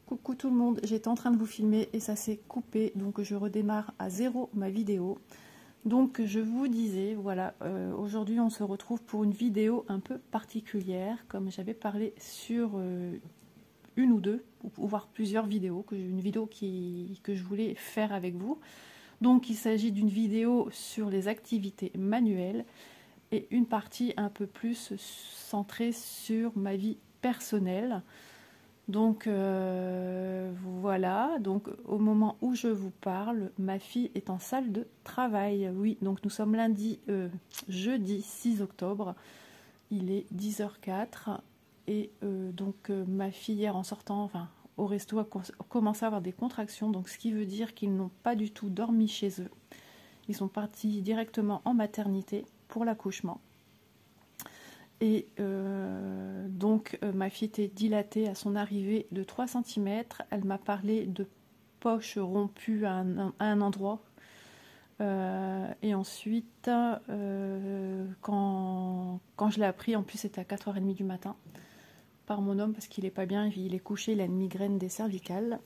Coucou tout le monde, j'étais en train de vous filmer et ça s'est coupé, donc je redémarre à zéro ma vidéo. Donc je vous disais, voilà, aujourd'hui on se retrouve pour une vidéo un peu particulière, comme j'avais parlé sur une ou deux, ou voire plusieurs vidéos, une vidéo que je voulais faire avec vous. Donc il s'agit d'une vidéo sur les activités manuelles et une partie un peu plus centrée sur ma vie personnelle. Donc voilà, donc au moment où je vous parle, ma fille est en salle de travail. Oui, donc nous sommes jeudi 6 octobre, il est 10h04 et ma fille hier en sortant, enfin au resto, a commencé à avoir des contractions, donc ce qui veut dire qu'ils n'ont pas du tout dormi chez eux. Ils sont partis directement en maternité pour l'accouchement. Et ma fille était dilatée à son arrivée de 3 cm. Elle m'a parlé de poche rompue à un endroit. Et ensuite, quand je l'ai appris, en plus c'était à 4h30 du matin, par mon homme parce qu'il n'est pas bien, il est couché, il a une migraine des cervicales.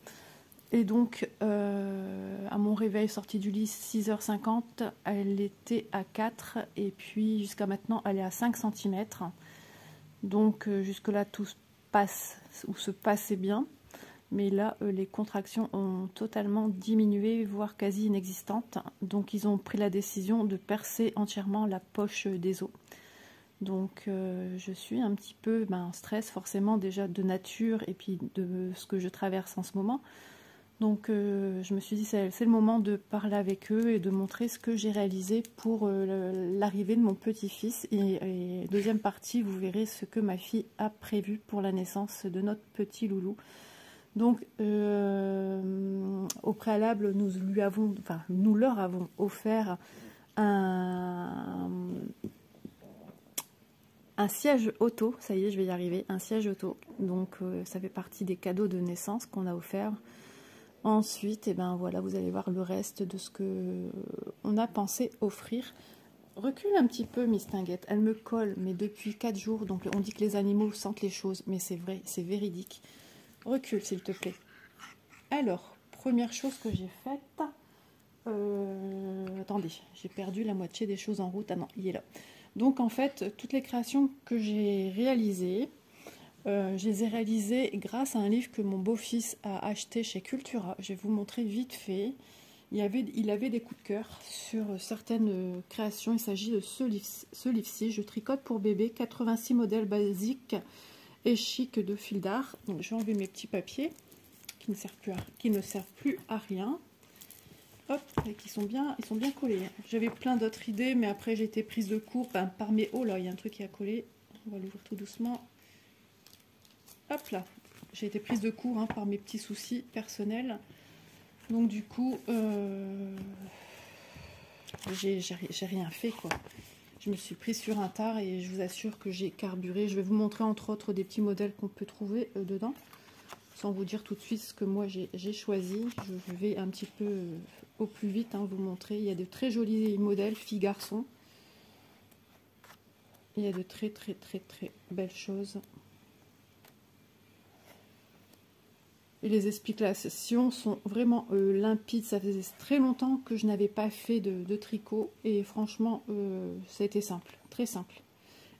Et donc, à mon réveil, sortie du lit 6h50, elle était à 4 et puis jusqu'à maintenant, elle est à 5 cm. Donc, jusque-là, tout se passait bien. Mais là, les contractions ont totalement diminué, voire quasi inexistantes. Donc, ils ont pris la décision de percer entièrement la poche des os. Donc, je suis un petit peu en stress, forcément, déjà de nature et puis de ce que je traverse en ce moment. Donc je me suis dit c'est le moment de parler avec eux et de montrer ce que j'ai réalisé pour l'arrivée de mon petit-fils. Et deuxième partie, vous verrez ce que ma fille a prévu pour la naissance de notre petit loulou. Donc au préalable, nous leur avons offert un siège auto. Ça y est, je vais y arriver, un siège auto. Donc ça fait partie des cadeaux de naissance qu'on a offert. Ensuite, voilà, vous allez voir le reste de ce que on a pensé offrir. Recule un petit peu, Miss Tinguette. Elle me colle, mais depuis 4 jours. Donc, on dit que les animaux sentent les choses, mais c'est vrai, c'est véridique. Recule, s'il te plaît. Alors, première chose que j'ai faite. Attendez, j'ai perdu la moitié des choses en route. Ah non, il est là. Donc, en fait, toutes les créations que j'ai réalisées, je les ai réalisées grâce à un livre que mon beau-fils a acheté chez Cultura. Je vais vous montrer vite fait. Il avait des coups de cœur sur certaines créations. Il s'agit de ce livre-ci. Je tricote pour bébé, 86 modèles basiques et chic de fil d'art. Donc je vais enlever mes petits papiers qui ne servent plus à rien. Hop, et ils sont bien collés. J'avais plein d'autres idées, mais après j'ai été prise de court par mes... Oh là, il y a un truc qui a collé. On va l'ouvrir tout doucement. Hop là, j'ai été prise de court par mes petits soucis personnels. Donc du coup, j'ai rien fait quoi. Je me suis prise sur un tard et je vous assure que j'ai carburé. Je vais vous montrer entre autres des petits modèles qu'on peut trouver dedans. Sans vous dire tout de suite ce que moi j'ai choisi. Je vais un petit peu au plus vite vous montrer. Il y a de très jolis modèles filles-garçons. Il y a de très belles choses. Et les explications sont vraiment limpides. Ça faisait très longtemps que je n'avais pas fait de tricot. Et franchement, ça a été simple, très simple.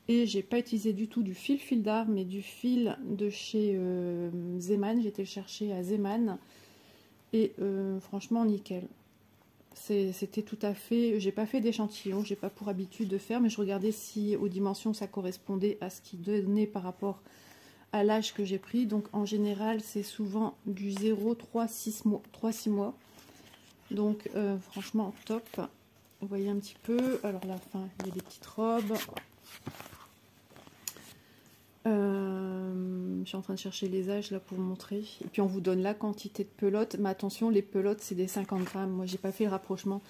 Et j'ai pas utilisé du tout du fil d'art, mais du fil de chez Zeman. J'ai été le chercher à Zeman. Et franchement, nickel. C'était tout à fait... J'ai pas fait d'échantillon, j'ai pas pour habitude de faire. Mais je regardais si aux dimensions ça correspondait à ce qui donnait par rapport à l'âge que j'ai pris. Donc en général c'est souvent du 0,3-6 mois. Donc franchement top. Vous voyez un petit peu. Alors la fin, il y a des petites robes. Je suis en train de chercher les âges là pour vous montrer. Et puis on vous donne la quantité de pelotes. Mais attention, les pelotes c'est des 50 grammes. Moi j'ai pas fait le rapprochement.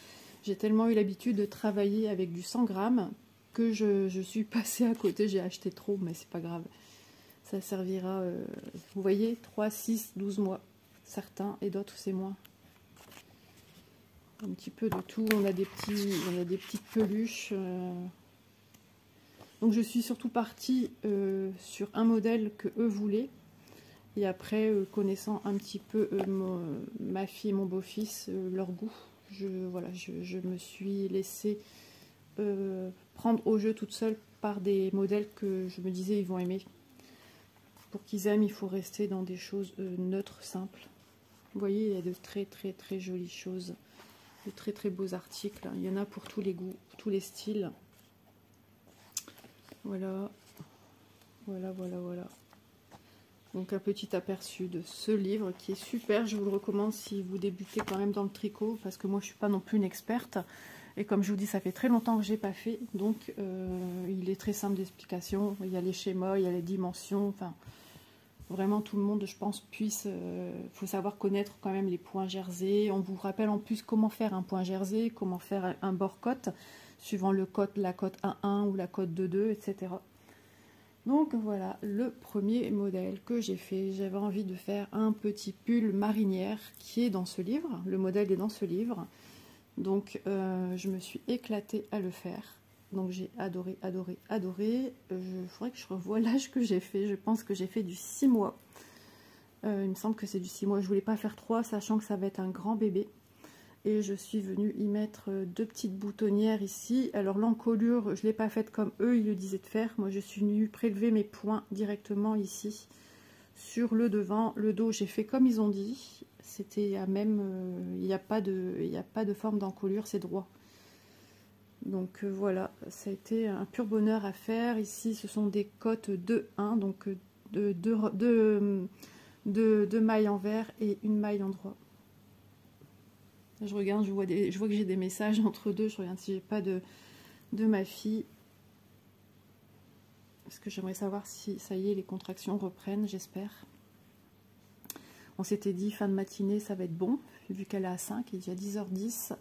J'ai tellement eu l'habitude de travailler avec du 100 grammes que je suis passée à côté. J'ai acheté trop, mais c'est pas grave. Ça servira, vous voyez, 3, 6, 12 mois. Certains et d'autres c'est moins. Un petit peu de tout. On a des petites peluches. Donc je suis surtout partie sur un modèle que eux voulaient. Et après, connaissant un petit peu ma fille et mon beau-fils, leur goût, voilà, je me suis laissée prendre au jeu toute seule par des modèles que je me disais ils vont aimer. Pour qu'ils aiment, il faut rester dans des choses neutres, simples. Vous voyez, il y a de très très très jolies choses, de très très beaux articles. Il y en a pour tous les goûts, tous les styles. Voilà, voilà, voilà, voilà. Donc un petit aperçu de ce livre qui est super. Je vous le recommande si vous débutez quand même dans le tricot, parce que moi je suis pas non plus une experte. Et comme je vous dis, ça fait très longtemps que j'ai pas fait, donc il est très simple d'explication. Il y a les schémas, il y a les dimensions, enfin vraiment tout le monde, je pense, puisse. Faut savoir connaître quand même les points jersey. On vous rappelle en plus comment faire un point jersey, comment faire un bord cote, suivant le cote, la cote 1-1 ou la cote 2-2, etc. Donc voilà le premier modèle que j'ai fait. J'avais envie de faire un petit pull marinière qui est dans ce livre. Le modèle est dans ce livre. Donc je me suis éclatée à le faire. Donc j'ai adoré, adoré, adoré. Il faudrait que je revoie l'âge que j'ai fait. Je pense que j'ai fait du 6 mois. Il me semble que c'est du 6 mois. Je voulais pas faire 3, sachant que ça va être un grand bébé. Et je suis venue y mettre 2 petites boutonnières ici. Alors l'encolure, je ne l'ai pas faite comme eux, ils le disaient de faire. Moi, je suis venue prélever mes points directement ici, sur le devant. Le dos, j'ai fait comme ils ont dit. C'était à même... il n'y a pas de forme d'encolure, c'est droit. Donc voilà, ça a été un pur bonheur à faire. Ici, ce sont des cotes 2-1, donc deux mailles en vert et une maille en droit. Je regarde, je vois que j'ai des messages entre deux. Je regarde si j'ai pas de ma fille. Parce que j'aimerais savoir si ça y est, les contractions reprennent, j'espère. On s'était dit fin de matinée, ça va être bon, vu qu'elle est à 5, il est déjà 10h10.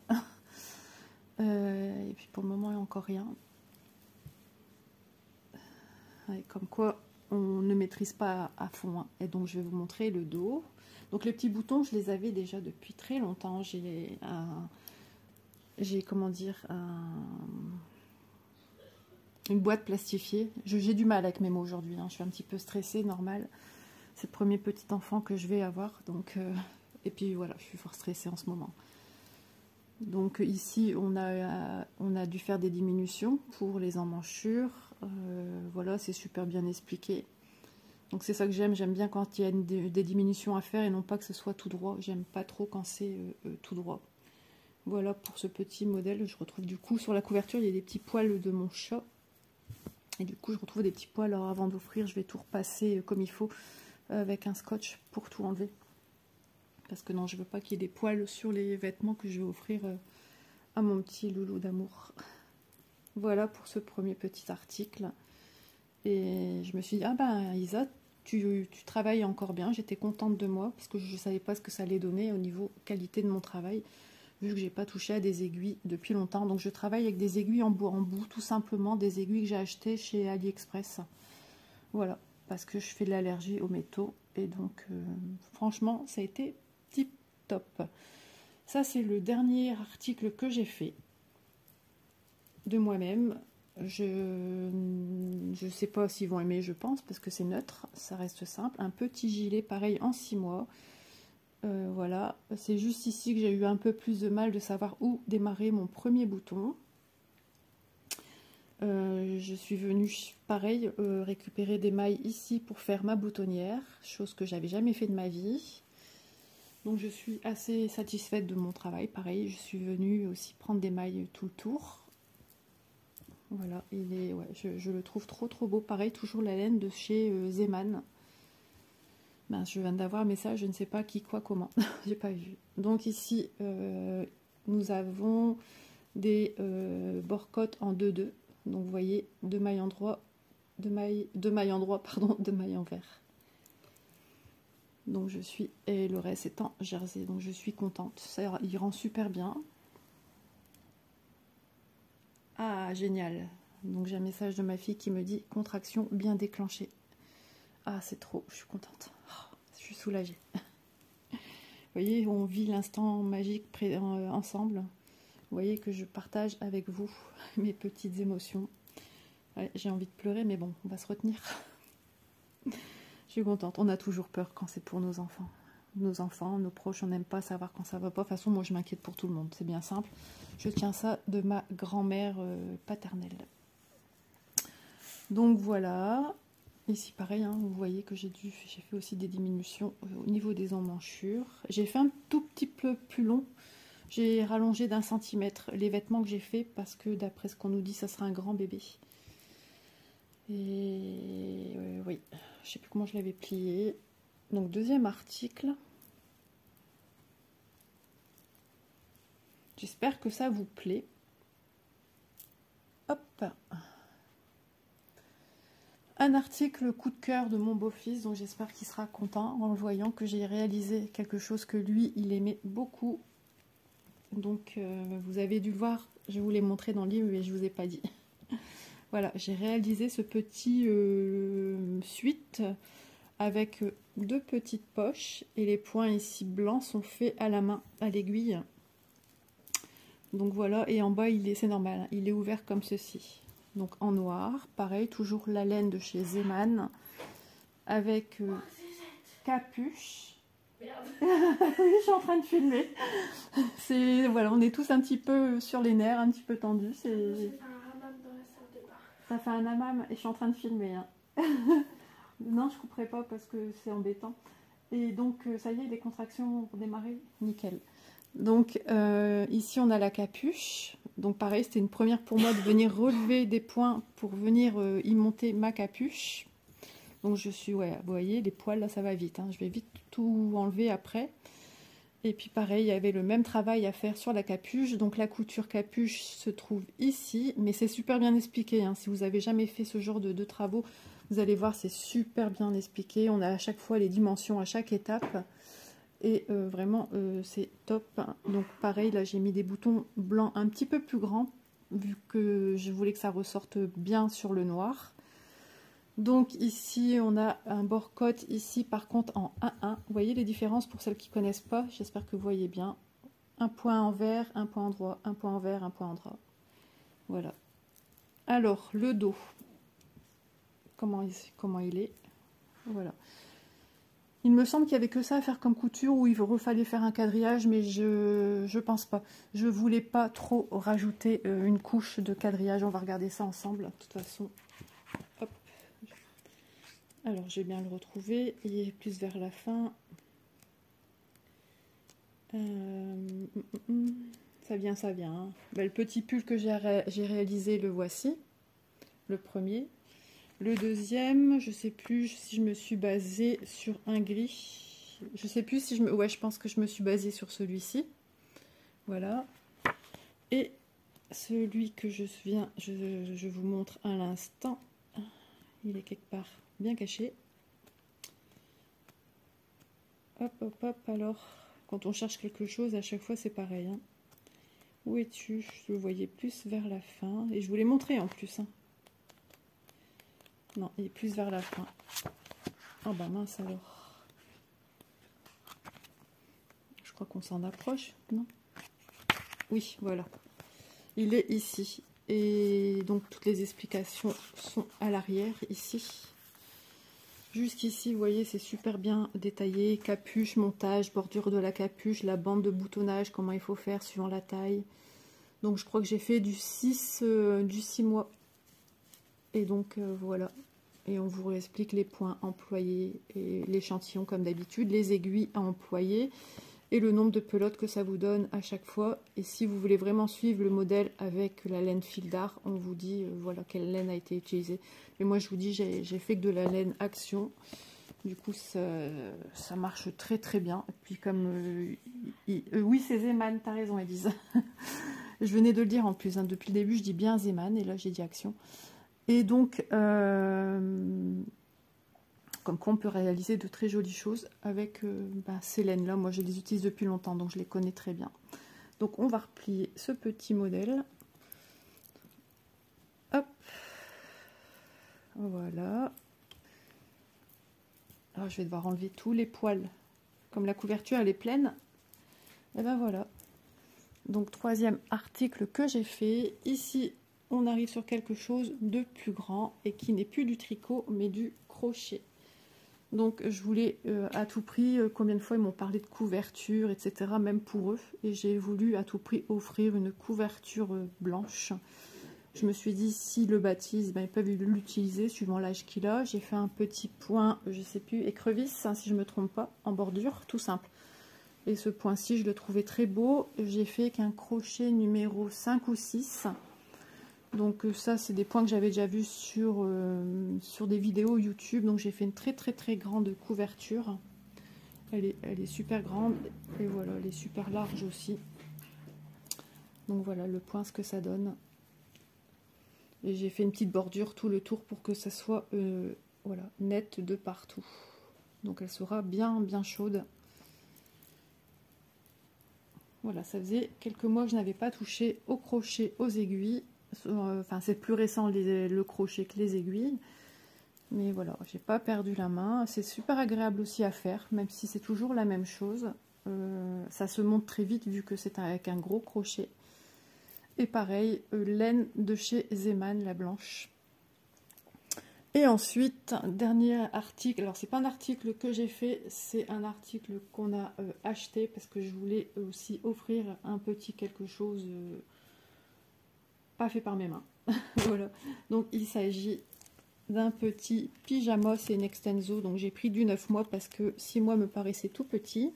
Et puis pour le moment, il n'y a encore rien. Ouais, comme quoi, on ne maîtrise pas à fond. Hein. Et donc, je vais vous montrer le dos. Donc, les petits boutons, je les avais déjà depuis très longtemps. J'ai comment dire, une boîte plastifiée. J'ai du mal avec mes mots aujourd'hui. Hein. Je suis un petit peu stressée, normal. C'est le premier petit enfant que je vais avoir. Donc, et puis voilà, je suis fort stressée en ce moment. Donc ici, on a dû faire des diminutions pour les emmanchures. Voilà, c'est super bien expliqué. Donc c'est ça que j'aime bien quand il y a des diminutions à faire et non pas que ce soit tout droit. J'aime pas trop quand c'est tout droit. Voilà pour ce petit modèle. Je retrouve du coup sur la couverture, il y a des petits poils de mon chat. Et du coup, je retrouve des petits poils. Alors avant d'offrir, je vais tout repasser comme il faut avec un scotch pour tout enlever. Parce que non, je veux pas qu'il y ait des poils sur les vêtements que je vais offrir à mon petit loulou d'amour. Voilà pour ce premier petit article. Et je me suis dit, ah ben Isa, tu travailles encore bien. J'étais contente de moi parce que je ne savais pas ce que ça allait donner au niveau qualité de mon travail, vu que j'ai pas touché à des aiguilles depuis longtemps. Donc je travaille avec des aiguilles en bout, tout simplement des aiguilles que j'ai achetées chez AliExpress. Voilà, parce que je fais de l'allergie aux métaux. Et donc franchement, ça a été tip top. Ça, c'est le dernier article que j'ai fait de moi-même. Je ne sais pas s'ils vont aimer, je pense, parce que c'est neutre, ça reste simple. Un petit gilet, pareil, en 6 mois. Voilà, c'est juste ici que j'ai eu un peu plus de mal de savoir où démarrer mon premier bouton. Je suis venue, pareil, récupérer des mailles ici pour faire ma boutonnière, chose que j'avais jamais fait de ma vie. Donc je suis assez satisfaite de mon travail. Pareil, je suis venue aussi prendre des mailles tout le tour. Voilà, il est, ouais, je le trouve trop beau. Pareil, toujours la laine de chez Zeman. Ben, je viens d'avoir un message, je ne sais pas qui, quoi, comment. J'ai pas vu. Donc ici, nous avons des bord-cotes en 2-2. Donc vous voyez, 2 mailles en droit, 2 mailles en droit, pardon, 2 mailles en vert. Donc je suis, et le reste est en jersey, donc je suis contente. Ça, il rend super bien. Ah, génial. Donc j'ai un message de ma fille qui me dit contraction bien déclenchée. Ah, c'est trop, je suis contente. Oh, je suis soulagée. Vous voyez, on vit l'instant magique ensemble. Vous voyez que je partage avec vous mes petites émotions. Ouais, j'ai envie de pleurer, mais bon, on va se retenir. Je suis contente. On a toujours peur quand c'est pour nos enfants. Nos enfants, nos proches, on n'aime pas savoir quand ça va pas. De toute façon, moi, je m'inquiète pour tout le monde. C'est bien simple. Je tiens ça de ma grand-mère paternelle. Donc, voilà. Ici, pareil, hein, vous voyez que j'ai fait aussi des diminutions au niveau des emmanchures. J'ai fait un tout petit peu plus long. J'ai rallongé d'1 centimètre les vêtements que j'ai fait parce que d'après ce qu'on nous dit, ça sera un grand bébé. Et oui, je sais plus comment je l'avais plié. Donc, deuxième article. J'espère que ça vous plaît. Hop. Un article coup de cœur de mon beau-fils, donc j'espère qu'il sera content en le voyant que j'ai réalisé quelque chose que lui, il aimait beaucoup. Donc, vous avez dû le voir, je vous l'ai montré dans le livre, mais je ne vous ai pas dit. Voilà, j'ai réalisé ce petit suite avec 2 petites poches et les points ici blancs sont faits à la main, à l'aiguille. Donc voilà, et en bas, c'est normal, hein, il est ouvert comme ceci. Donc en noir, pareil, toujours la laine de chez Zeman avec capuche. Merde. Oui, je suis en train de filmer. Voilà, on est tous un petit peu sur les nerfs, un petit peu tendus. Ça fait un hammam dans la salle de bain. Ça fait un hammam et je suis en train de filmer. Hein. Non, je couperai pas parce que c'est embêtant. Et donc, ça y est, les contractions ont démarré. Nickel. Donc, ici, on a la capuche. Donc, pareil, c'était une première pour moi de venir relever des points pour venir y monter ma capuche. Donc, ouais, vous voyez, les poils, là, ça va vite. Hein. Je vais vite tout enlever après. Et puis, pareil, il y avait le même travail à faire sur la capuche. Donc, la couture capuche se trouve ici. Mais c'est super bien expliqué. Hein. Si vous n'avez jamais fait ce genre de travaux, vous allez voir, c'est super bien expliqué. On a à chaque fois les dimensions à chaque étape. Et vraiment, c'est top. Donc, pareil, là, j'ai mis des boutons blancs un petit peu plus grands, vu que je voulais que ça ressorte bien sur le noir. Donc, ici, on a un bord-côte, ici, par contre, en 1-1. Vous voyez les différences pour celles qui ne connaissent pas? J'espère que vous voyez bien. Un point envers, un point endroit, un point envers, un point endroit. Voilà. Alors, le dos. Comment il est? Voilà. Il me semble qu'il n'y avait que ça à faire comme couture où il fallait faire un quadrillage, mais je pense pas. Je voulais pas trop rajouter une couche de quadrillage. On va regarder ça ensemble. De toute façon, hop. Alors, je vais bien le retrouver. Il est plus vers la fin. Ça vient, ça vient. Hein. Ben, le petit pull que j'ai réalisé, le voici. Le premier. Le deuxième, je sais plus si je me suis basée sur un gris. Je sais plus si ouais, je pense que je me suis basée sur celui-ci. Voilà. Et celui que je vous montre à l'instant. Il est quelque part bien caché. Hop, hop, hop. Alors, quand on cherche quelque chose, à chaque fois, c'est pareil. Hein. Où es-tu? Je le voyais plus vers la fin. Et je vous l'ai montré en plus. Hein. Non, il est plus vers la fin. Oh bah mince alors. Je crois qu'on s'en approche, non? Oui, voilà. Il est ici. Et donc toutes les explications sont à l'arrière, ici. Jusqu'ici, vous voyez, c'est super bien détaillé. Capuche, montage, bordure de la capuche, la bande de boutonnage, comment il faut faire suivant la taille. Donc je crois que j'ai fait du 6 mois. Et donc voilà. Et on vous explique les points employés et l'échantillon comme d'habitude, les aiguilles à employer et le nombre de pelotes que ça vous donne à chaque fois. Et si vous voulez vraiment suivre le modèle avec la laine fil d'art, on vous dit voilà quelle laine a été utilisée. Mais moi je vous dis, j'ai fait que de la laine Action. Du coup ça marche très très bien. Et puis comme oui c'est Zeman, t'as raison Elise. Je venais de le dire en plus, hein. Depuis le début je dis bien Zeman et là j'ai dit Action. Et donc, comme quoi on peut réaliser de très jolies choses avec ces laines-là. Moi, je les utilise depuis longtemps, donc je les connais très bien. Donc, on va replier ce petit modèle. Hop. Voilà. Alors, je vais devoir enlever tous les poils. Comme la couverture, elle est pleine. Et ben voilà. Donc, troisième article que j'ai fait. Ici, on arrive sur quelque chose de plus grand et qui n'est plus du tricot mais du crochet. Donc je voulais à tout prix, combien de fois ils m'ont parlé de couverture, etc. Même pour eux. Et j'ai voulu à tout prix offrir une couverture blanche. Je me suis dit, si le baptise, ben, ils peuvent l'utiliser suivant l'âge qu'il a. J'ai fait un petit point, je sais plus, écrevisse, hein, si je ne me trompe pas, en bordure, tout simple. Et ce point-ci, je le trouvais très beau. J'ai fait qu'un crochet numéro 5 ou 6. Donc ça, c'est des points que j'avais déjà vus sur des vidéos YouTube. Donc j'ai fait une très grande couverture. Elle est super grande. Et voilà, elle est super large aussi. Donc voilà le point, ce que ça donne. Et j'ai fait une petite bordure tout le tour pour que ça soit voilà, net de partout. Donc elle sera bien chaude. Voilà, ça faisait quelques mois que je n'avais pas touché au crochet, aux aiguilles. Enfin, c'est plus récent le crochet que les aiguilles. Mais voilà, j'ai pas perdu la main. C'est super agréable aussi à faire, même si c'est toujours la même chose. Ça se monte très vite vu que c'est avec un gros crochet. Et pareil, laine de chez Zeman, la blanche. Et ensuite, dernier article. Alors, c'est pas un article que j'ai fait, c'est un article qu'on a acheté parce que je voulais aussi offrir un petit quelque chose pas fait par mes mains. Voilà. Donc, il s'agit d'un petit pyjama, c'est une extenso. Donc, j'ai pris du 9 mois parce que 6 mois me paraissait tout petit.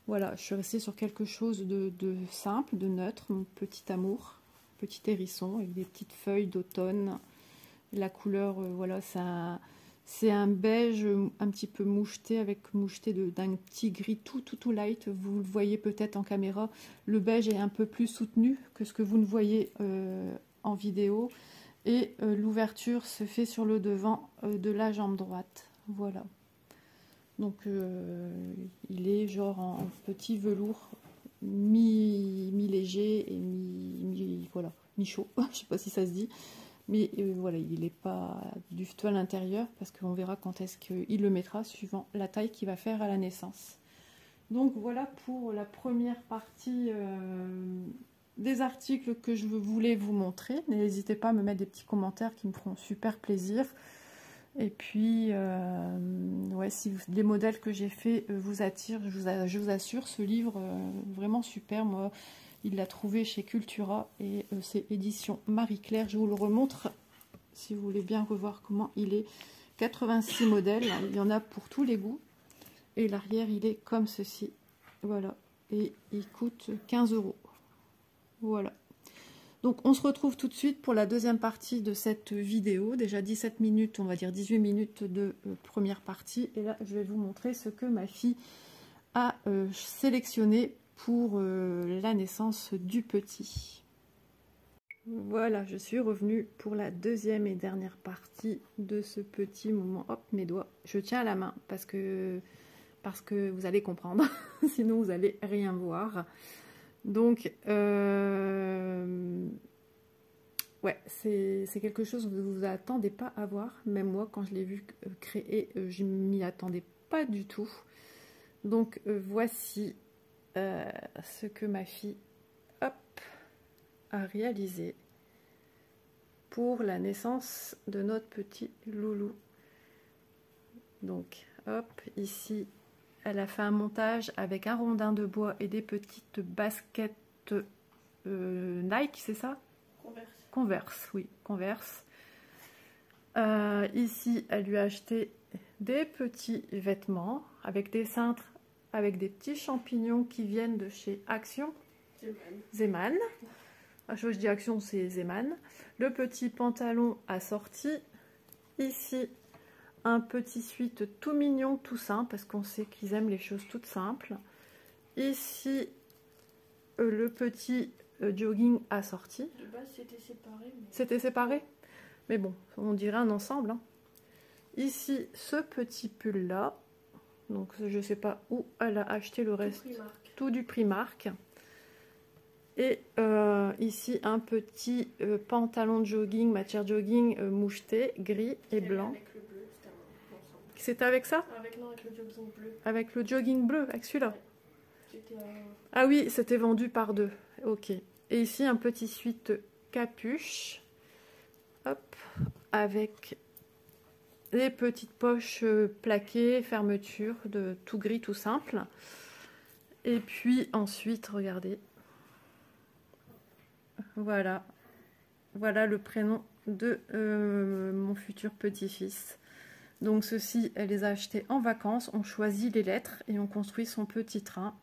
Voilà, je suis restée sur quelque chose de simple, de neutre, mon petit amour, petit hérisson avec des petites feuilles d'automne. La couleur, voilà, c'est un beige un petit peu moucheté, avec moucheté d'un petit gris tout light. Vous le voyez peut-être en caméra. Le beige est un peu plus soutenu que ce que vous ne voyez en vidéo. Et l'ouverture se fait sur le devant de la jambe droite. Voilà. Donc il est genre en petit velours mi-léger et voilà, mi-chaud. Je sais pas si ça se dit. Mais voilà, il n'est pas duveteux à l'intérieur parce qu'on verra quand est-ce qu'il le mettra suivant la taille qu'il va faire à la naissance. Donc voilà pour la première partie des articles que je voulais vous montrer. N'hésitez pas à me mettre des petits commentaires qui me feront super plaisir. Et puis, ouais, si les modèles que j'ai faits vous attirent, je vous assure, ce livre, vraiment super. Moi, il l'a trouvé chez Cultura et c'est édition Marie-Claire. Je vous le remontre si vous voulez bien revoir comment il est. 86 modèles, il y en a pour tous les goûts. Et l'arrière, il est comme ceci. Voilà. Et il coûte 15 €. Voilà. Donc on se retrouve tout de suite pour la deuxième partie de cette vidéo. Déjà 17 minutes, on va dire 18 minutes de première partie. Et là, je vais vous montrer ce que ma fille a sélectionné pour la naissance du petit. Voilà, je suis revenue pour la deuxième et dernière partie de ce petit moment. Hop, mes doigts. Je tiens à la main parce que vous allez comprendre. Sinon, vous allez rien voir. Donc, ouais, c'est quelque chose que vous ne vous attendez pas à voir. Même moi, quand je l'ai vu créer, je m'y attendais pas du tout. Donc, voici ce que ma fille, hop, a réalisé pour la naissance de notre petit loulou. Donc, hop, ici, elle a fait un montage avec un rondin de bois et des petites baskets Nike, c'est ça? Converse. Converse, oui, Converse. Ici, elle lui a acheté des petits vêtements avec des cintres, avec des petits champignons qui viennent de chez Action. Zeman. Je dis Action, c'est Zeman. Le petit pantalon assorti. Ici, un petit sweat tout mignon, tout simple, parce qu'on sait qu'ils aiment les choses toutes simples. Ici, le petit jogging assorti. De base, c'était séparé. Mais... C'était séparé? Mais bon, on dirait un ensemble. Hein. Ici, ce petit pull-là. Donc, je ne sais pas où elle a acheté le reste. Tout du Primark. Et ici, un petit pantalon de jogging, matière jogging moucheté, gris et blanc. Avec le bleu, c'était avec ça? avec le jogging bleu. Avec le jogging bleu, avec celui-là? C'était Ah oui, c'était vendu par deux. Ok. Et ici, un petit sweat capuche. Hop. Avec les petites poches plaquées, fermeture, de tout gris, tout simple. Et puis ensuite, regardez. Voilà. Voilà le prénom de mon futur petit-fils. Donc ceci, elle les a achetés en vacances. On choisit les lettres et on construit son petit train.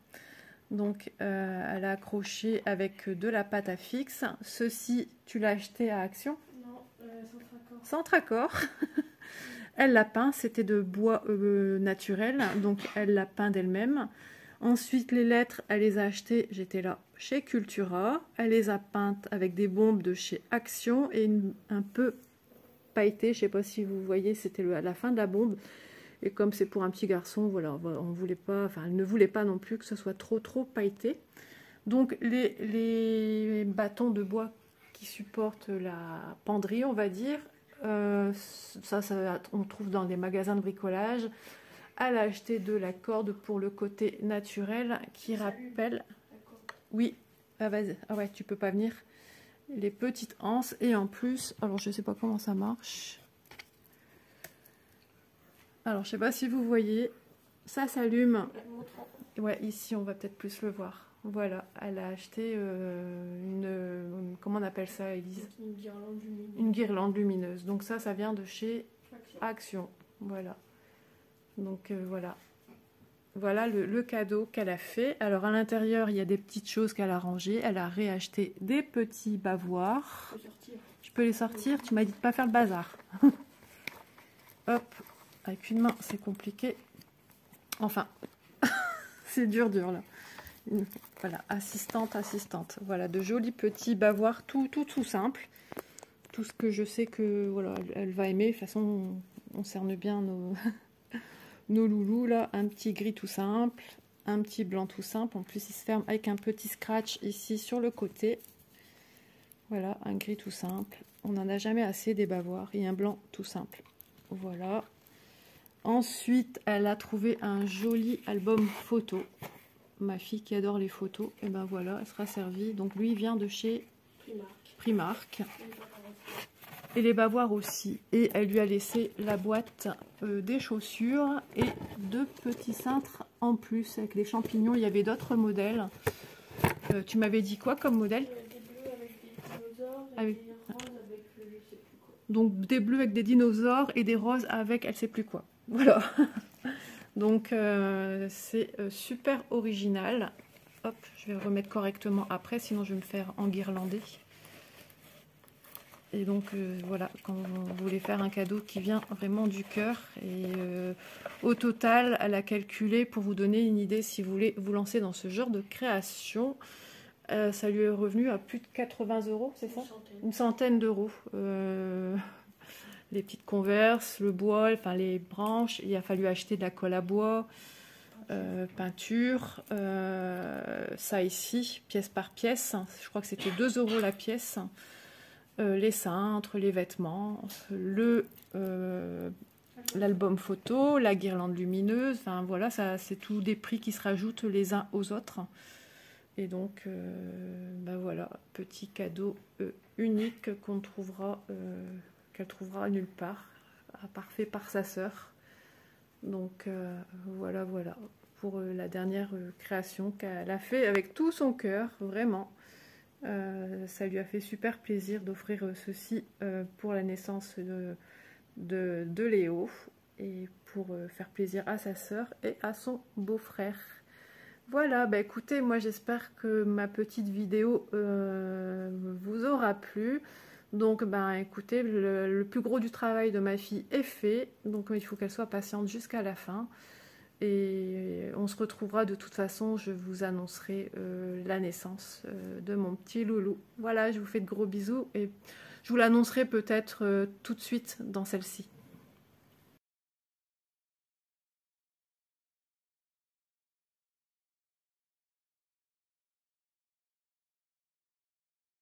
Donc elle a accroché avec de la pâte à fixe. Ceci, tu l'as acheté à Action? Non, Centracor. Centracor. Elle l'a peint, c'était de bois naturel, donc elle l'a peint d'elle-même. Ensuite, les lettres, elle les a achetées, j'étais là, chez Cultura. Elle les a peintes avec des bombes de chez Action et un peu pailletées. Je ne sais pas si vous voyez, c'était à la fin de la bombe. Et comme c'est pour un petit garçon, voilà, on voulait pas, enfin, elle ne voulait pas non plus que ce soit trop pailleté. Donc, les bâtons de bois qui supportent la penderie, on va dire, ça, on trouve dans des magasins de bricolage. Elle a acheté de la corde pour le côté naturel qui rappelle... Oui, ah, vas-y. Ah ouais, tu peux pas venir. Les petites anses. Et en plus, alors je sais pas comment ça marche. Alors je sais pas si vous voyez, ça s'allume. Ouais, ici on va peut-être plus le voir. Voilà, elle a acheté comment on appelle ça, Élise? Une guirlande lumineuse. Une guirlande lumineuse. Donc ça vient de chez Action. Voilà. Donc voilà. Voilà le cadeau qu'elle a fait. Alors à l'intérieur, il y a des petites choses qu'elle a rangées. Elle a réacheté des petits bavoirs. Je peux les sortir? Tu m'as dit de pas faire le bazar. Hop, avec une main, c'est compliqué. Enfin, c'est dur là. Voilà, assistante. Voilà, de jolis petits bavoirs, tout simple. Tout ce que je sais que voilà, elle va aimer. De toute façon, on cerne bien nos loulous là. Un petit gris tout simple, un petit blanc tout simple. En plus, il se ferme avec un petit scratch ici sur le côté. Voilà, un gris tout simple. On n'en a jamais assez des bavoirs. Et un blanc tout simple. Voilà. Ensuite, elle a trouvé un joli album photo. Ma fille qui adore les photos, et ben voilà, elle sera servie. Donc lui, il vient de chez Primark. Et les bavoirs aussi. Et elle lui a laissé la boîte des chaussures et deux petits cintres en plus avec les champignons. Il y avait d'autres modèles. Tu m'avais dit quoi comme modèle? Des bleus avec des dinosaures et Avec... des roses avec je sais plus quoi. Donc des bleus avec des dinosaures et des roses avec elle sait plus quoi. Voilà. Donc c'est super original. Hop, je vais le remettre correctement après, sinon je vais me faire enguirlander. Et donc voilà, quand vous voulez faire un cadeau qui vient vraiment du cœur. Et au total, elle a calculé pour vous donner une idée si vous voulez vous lancer dans ce genre de création. Ça lui est revenu à plus de 80 €, c'est ça? Une centaine d'euros. Les petites converses, le bois, enfin les branches, il a fallu acheter de la colle à bois, peinture, ça ici, pièce par pièce, je crois que c'était 2 € la pièce, les cintres, les vêtements, l'album photo, la guirlande lumineuse, enfin voilà, ça c'est tout des prix qui se rajoutent les uns aux autres. Et donc, ben voilà, petit cadeau unique qu'on trouvera... qu'elle trouvera nulle part, à part fait par sa sœur. Donc voilà pour la dernière création qu'elle a fait avec tout son cœur, vraiment. Ça lui a fait super plaisir d'offrir ceci pour la naissance de Léo et pour faire plaisir à sa sœur et à son beau-frère. Voilà, bah écoutez, moi j'espère que ma petite vidéo vous aura plu. Donc, ben, écoutez, le plus gros du travail de ma fille est fait. Donc, il faut qu'elle soit patiente jusqu'à la fin. Et on se retrouvera de toute façon. Je vous annoncerai la naissance de mon petit loulou. Voilà, je vous fais de gros bisous. Et je vous l'annoncerai peut-être tout de suite dans celle-ci.